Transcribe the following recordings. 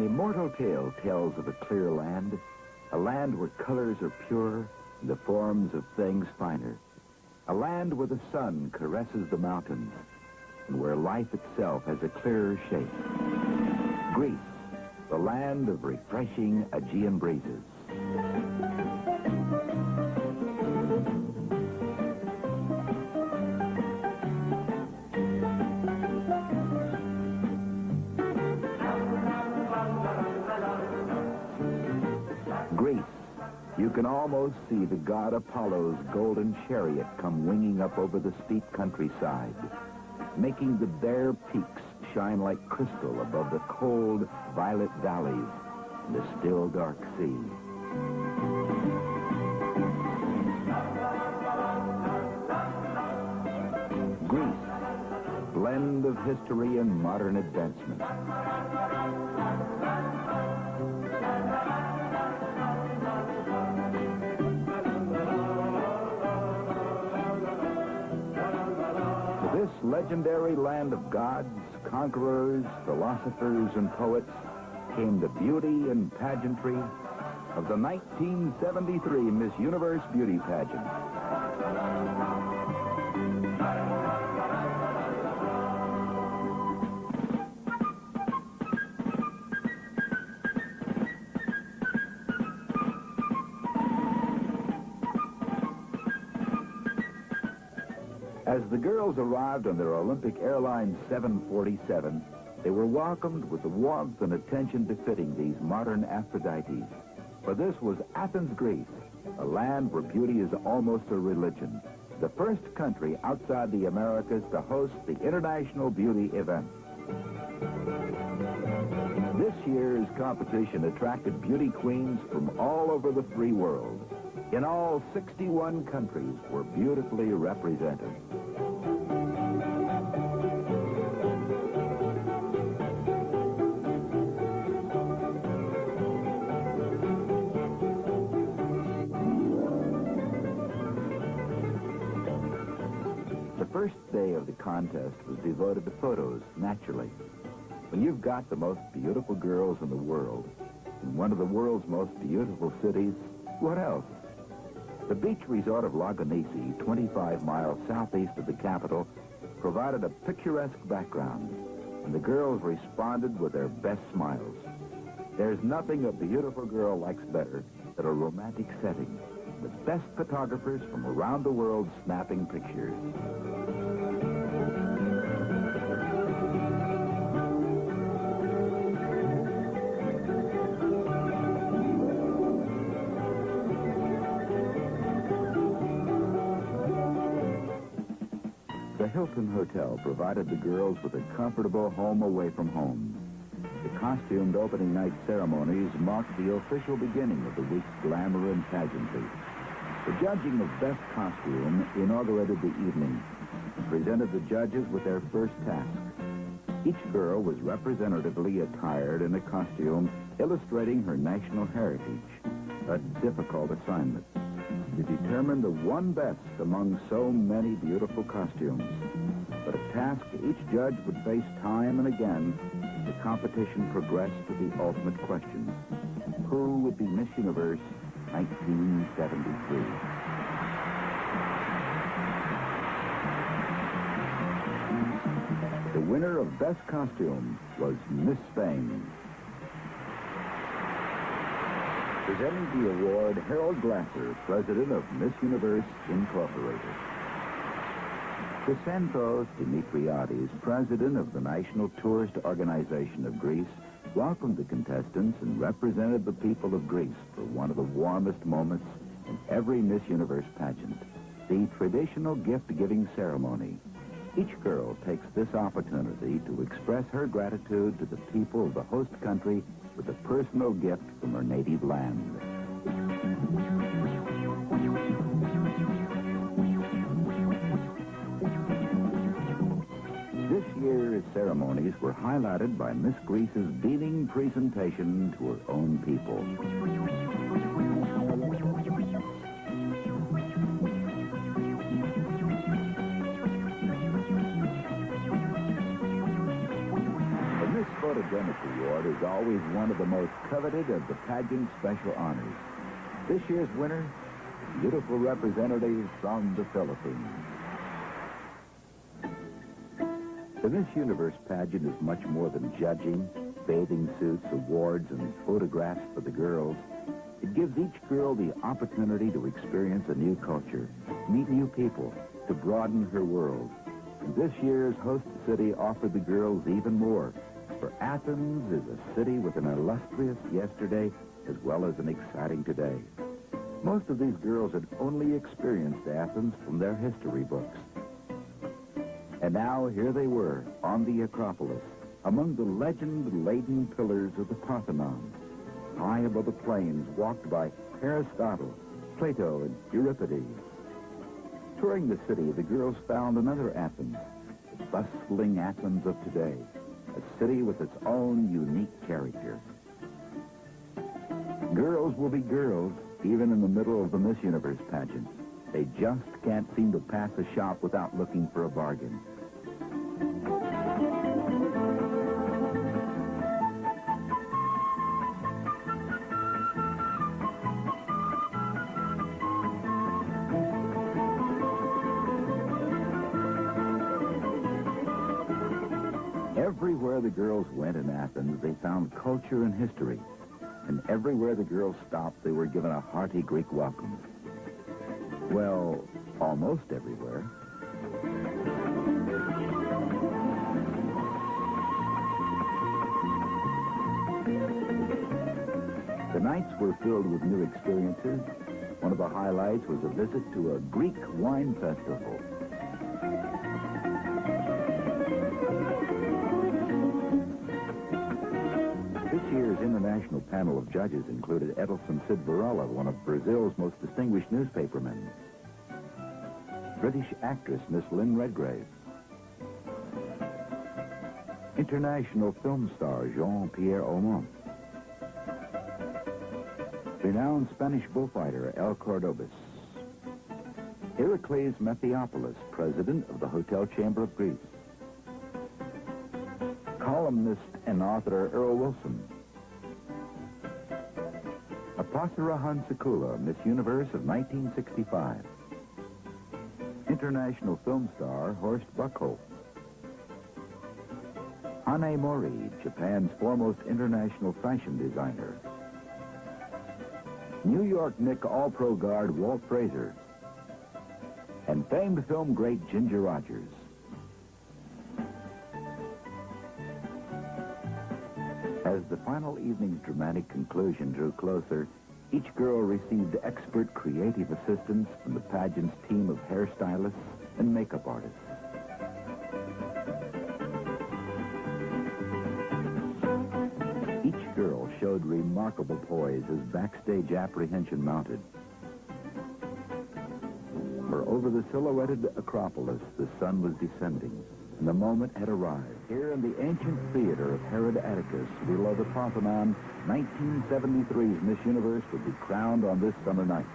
immortal tale tells of a clear land, a land where colors are pure and the forms of things finer, a land where the sun caresses the mountains and where life itself has a clearer shape. Greece, the land of refreshing Aegean breezes. Greece, you can almost see the god Apollo's golden chariot come winging up over the steep countryside, making the bare peaks shine like crystal above the cold, violet valleys and the still, dark sea. Greece, blend of history and modern advancement. This legendary land of gods, conquerors, philosophers, and poets came the beauty and pageantry of the 1973 Miss Universe Beauty Pageant. As the girls arrived on their Olympic Airlines 747, they were welcomed with the warmth and attention befitting these modern Aphrodites. For this was Athens, Greece, a land where beauty is almost a religion, the first country outside the Americas to host the International Beauty event. This year's competition attracted beauty queens from all over the free world. In all, 61 countries were beautifully represented. The first day of the contest was devoted to photos, naturally. When you've got the most beautiful girls in the world, in one of the world's most beautiful cities, what else? The beach resort of Lagonisi, 25 miles southeast of the capital, provided a picturesque background, and the girls responded with their best smiles. There's nothing a beautiful girl likes better than a romantic setting, with best photographers from around the world snapping pictures. The Hilton Hotel provided the girls with a comfortable home away from home. The costumed opening night ceremonies marked the official beginning of the week's glamour and pageantry. The judging of best costume inaugurated the evening and presented the judges with their first task. Each girl was representatively attired in a costume illustrating her national heritage, a difficult assignment to determine the one best among so many beautiful costumes. But a task each judge would face time and again as the competition progressed to the ultimate question: who would be Miss Universe 1973? The winner of Best Costume was Miss Fame. Presenting the award, Harold Glasser, president of Miss Universe Incorporated. Chrysanthos Dimitriades, president of the National Tourist Organization of Greece, welcomed the contestants and represented the people of Greece for one of the warmest moments in every Miss Universe pageant, the traditional gift-giving ceremony. Each girl takes this opportunity to express her gratitude to the people of the host country with a personal gift from her native land. This year's ceremonies were highlighted by Miss Greece's beaming presentation to her own people. photogenic award is always one of the most coveted of the pageant special honors. This year's winner, beautiful representatives from the Philippines. The Miss Universe pageant is much more than judging, bathing suits, awards, and photographs for the girls. It gives each girl the opportunity to experience a new culture, meet new people, to broaden her world. And this year's host city offered the girls even more, for Athens is a city with an illustrious yesterday as well as an exciting today. Most of these girls had only experienced Athens from their history books. And now here they were on the Acropolis, among the legend-laden pillars of the Parthenon, high above the plains walked by Aristotle, Plato, and Euripides. Touring the city, the girls found another Athens, the bustling Athens of today, a city with its own unique character. Girls will be girls, even in the middle of the Miss Universe pageant. They just can't seem to pass a shop without looking for a bargain. Everywhere the girls went in Athens, they found culture and history. And everywhere the girls stopped, they were given a hearty Greek welcome. Well, almost everywhere. The nights were filled with new experiences. One of the highlights was a visit to a Greek wine festival. This year's international panel of judges included Edelson Sidvarella, one of Brazil's most distinguished newspapermen, British actress Miss Lynn Redgrave, international film star Jean-Pierre Aumont, renowned Spanish bullfighter El Cordobés, Heracles Mathiopoulos, president of the Hotel Chamber of Greece, columnist and author Earl Wilson, Apasara Hansekula, Miss Universe of 1965, international film star Horst Buchholz, Hane Mori, Japan's foremost international fashion designer, New York Knicks All-Pro guard Walt Frazier, and famed film great Ginger Rogers. As the final evening's dramatic conclusion drew closer, each girl received expert creative assistance from the pageant's team of hairstylists and makeup artists. Each girl showed remarkable poise as backstage apprehension mounted. For over the silhouetted Acropolis, the sun was descending, and the moment had arrived. Here in the ancient theater of Herod Atticus, below the Parthenon, 1973's Miss Universe would be crowned on this summer night.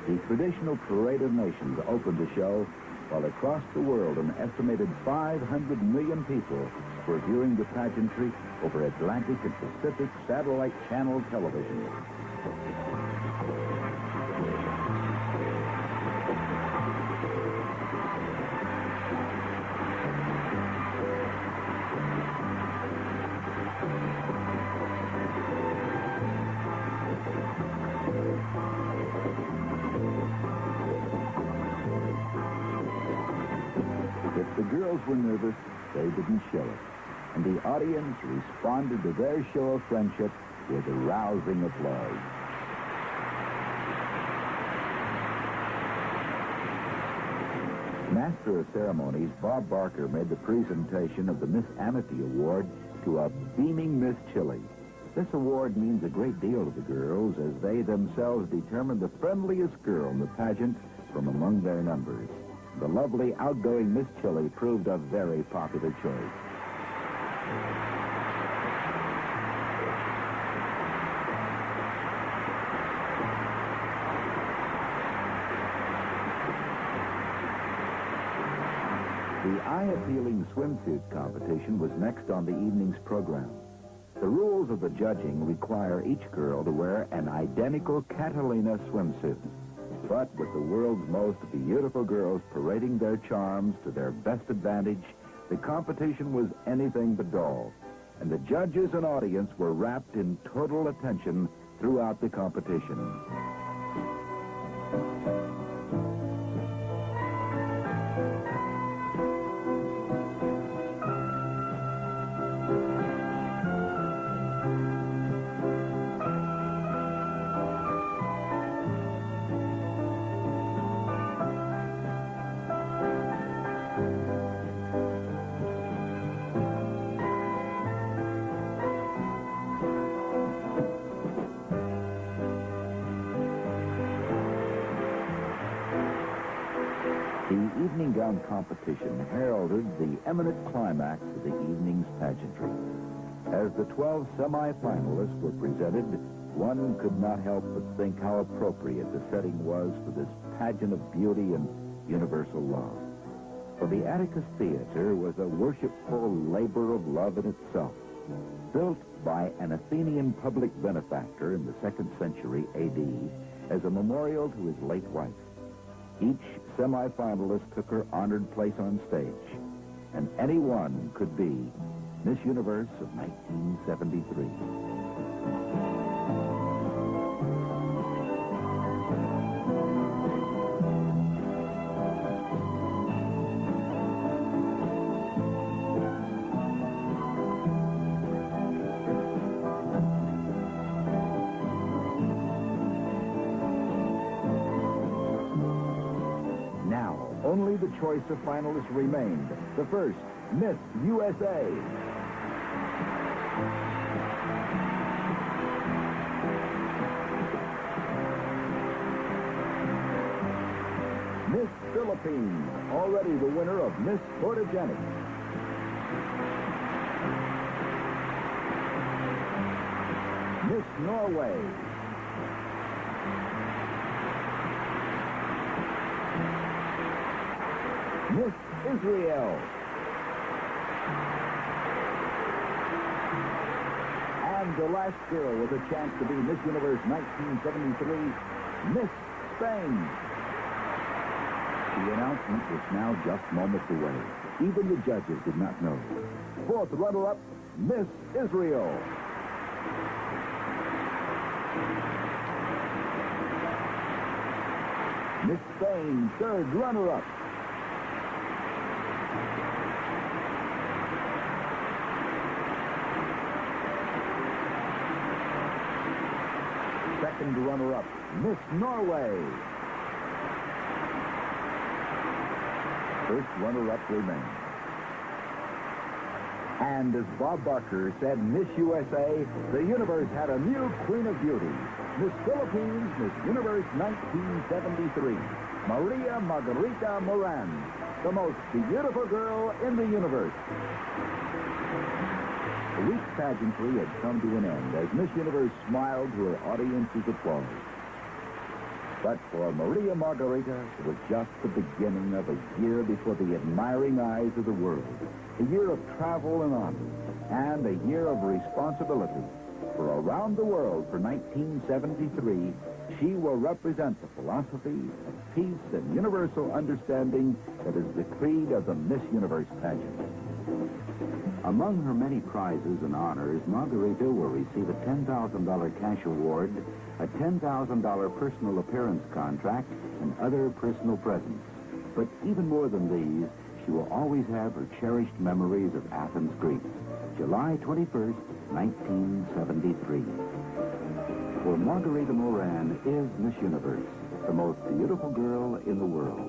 The traditional Parade of Nations opened the show, while across the world an estimated 500 million people were viewing the pageantry over Atlantic and Pacific satellite channel television. If the girls were nervous, they didn't show it, and the audience responded to their show of friendship with a rousing applause. Master of Ceremonies Bob Barker made the presentation of the Miss Amity Award to a beaming Miss Chile. This award means a great deal to the girls, as they themselves determined the friendliest girl in the pageant from among their numbers. The lovely, outgoing Miss Chile proved a very popular choice. The eye-appealing swimsuit competition was next on the evening's program. The rules of the judging require each girl to wear an identical Catalina swimsuit. But with the world's most beautiful girls parading their charms to their best advantage, the competition was anything but dull. And the judges and audience were wrapped in total attention throughout the competition. The evening gown competition heralded the eminent climax of the evening's pageantry. As the 12 semi-finalists were presented, one could not help but think how appropriate the setting was for this pageant of beauty and universal love. For the Atticus Theater was a worshipful labor of love in itself, built by an Athenian public benefactor in the 2nd century A.D. as a memorial to his late wife. Each semi-finalist took her honored place on stage, and any one could be Miss Universe of 1973. Only the choice of finalists remained. The first, Miss USA. Miss Philippines, already the winner of Miss Photogenic. Miss Norway. Miss Israel. And the last girl with a chance to be Miss Universe 1973, Miss Spain. The announcement was now just moments away. Even the judges did not know. Fourth runner-up, Miss Israel. Miss Spain, third runner-up. Second runner-up, Miss Norway. First runner-up remains. And as Bob Barker said, Miss USA, the universe had a new Queen of Beauty. Miss Philippines, Miss Universe 1973, Maria Margarita Moran, the most beautiful girl in the universe. The week's pageantry had come to an end as Miss Universe smiled to her audience's applause. But for Maria Margarita, it was just the beginning of a year before the admiring eyes of the world. A year of travel and honor, and a year of responsibility. For around the world for 1973, she will represent the philosophy of peace and universal understanding that is the creed of the Miss Universe pageant. Among her many prizes and honors, Margarita will receive a $10,000 cash award, a $10,000 personal appearance contract, and other personal presents. But even more than these, she will always have her cherished memories of Athens, Greece, July 21st, 1973. For Margarita Moran is Miss Universe, the most beautiful girl in the world.